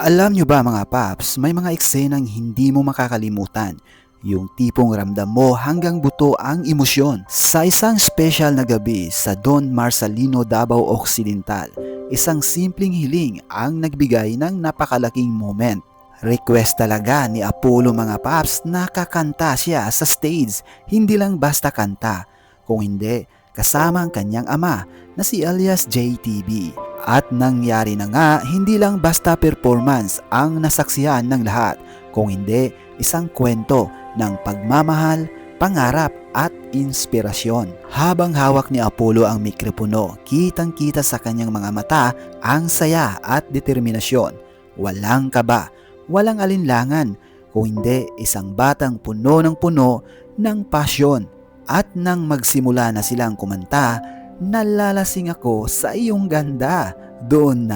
Alam nyo ba mga paps, may mga eksenang hindi mo makakalimutan. Yung tipong ramdam mo hanggang buto ang emosyon. Sa isang special na gabi sa Don Marcelino Davao Occidental, isang simpleng hiling ang nagbigay ng napakalaking moment. Request talaga ni Apollo mga paps na kakanta siya sa stage, hindi lang basta kanta, kung hindi kasama ang kanyang ama na si alias JTB. At nangyari na nga, hindi lang basta performance ang nasaksihan ng lahat, kung hindi isang kwento ng pagmamahal, pangarap at inspirasyon. Habang hawak ni Apollo ang mikropono, kitang-kita sa kanyang mga mata ang saya at determinasyon. Walang kaba, walang alinlangan, kung hindi isang batang puno ng pasyon. At nang magsimula na silang kumanta, nalalasing ako sa iyong ganda. Doon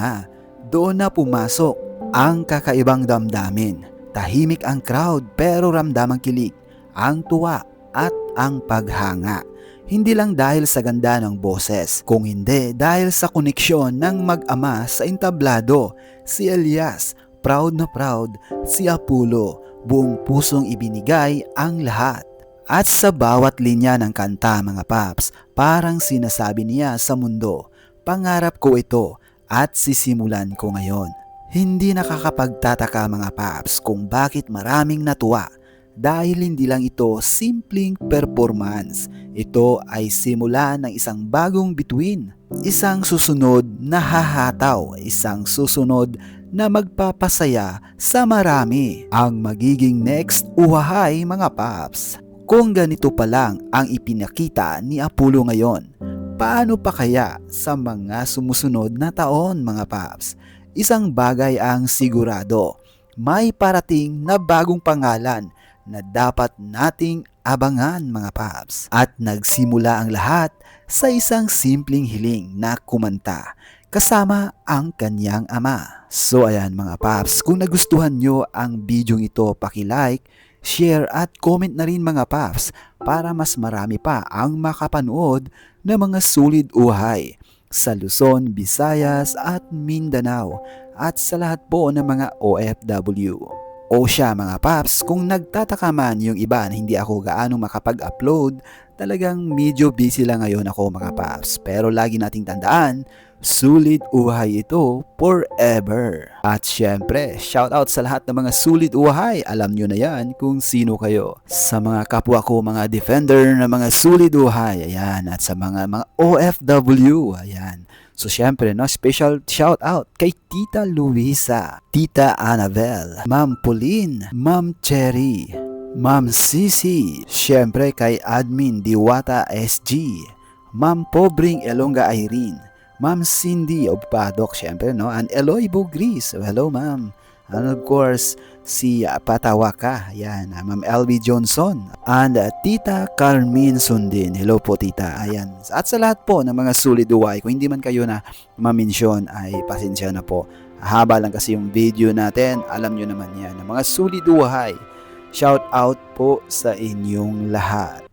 na pumasok ang kakaibang damdamin. Tahimik ang crowd pero ramdam ang kilig, ang tuwa at ang paghanga. Hindi lang dahil sa ganda ng boses, kung hindi dahil sa koneksyon ng mag-ama sa entablado. Si Elias, proud na proud, si Apollo, buong pusong ibinigay ang lahat. At sa bawat linya ng kanta mga paps, parang sinasabi niya sa mundo, pangarap ko ito at sisimulan ko ngayon. Hindi nakakapagtataka mga paps kung bakit maraming natuwa, dahil hindi lang ito simpleng performance. Ito ay simula ng isang bagong bituin, isang susunod na hahataw, isang susunod na magpapasaya sa marami. Ang magiging next uhahay mga paps. Kung ganito pa lang ang ipinakita ni Apollo ngayon, paano pa kaya sa mga sumusunod na taon mga paps? Isang bagay ang sigurado, may parating na bagong pangalan na dapat nating abangan mga paps. At nagsimula ang lahat sa isang simpleng hiling na kumanta kasama ang kanyang ama. So ayan mga paps, kung nagustuhan nyo ang video ito, paki-like, share at comment na rin mga paps para mas marami pa ang makapanood ng mga sulit uhay sa Luzon, Visayas at Mindanao at sa lahat po ng mga OFW. O siya mga paps, kung nagtataka man yung iba na hindi ako gaano makapag-upload, talagang medyo busy lang ngayon ako mga paps. Pero lagi nating tandaan, sulit uhay ito forever. At syempre, shoutout sa lahat ng mga sulit uhay. Alam nyo na yan kung sino kayo. Sa mga kapwa ko, mga defender ng mga sulit uhay, ayan. At sa mga OFW, ayan. So syempre, no, special shoutout kay Tita Luisa, Tita Annabel, Ma'am Pauline, Ma'am Cherry, Ma'am Sisi, syempre kay Admin Diwata SG, Ma'am Pobring Elonga Irene, Ma'am Cindy of Paddock, syempre, no? And Eloy Bogris, hello ma'am. And of course, si Patawaka, yan, Ma'am LB Johnson. And Tita Carmen Sundin, hello po tita, ayan. At sa lahat po ng mga sulit uway, kung hindi man kayo na ma-mention, ay pasensya na po. Haba lang kasi yung video natin, alam nyo naman yan, ng mga sulit uway. Shout out po sa inyong lahat.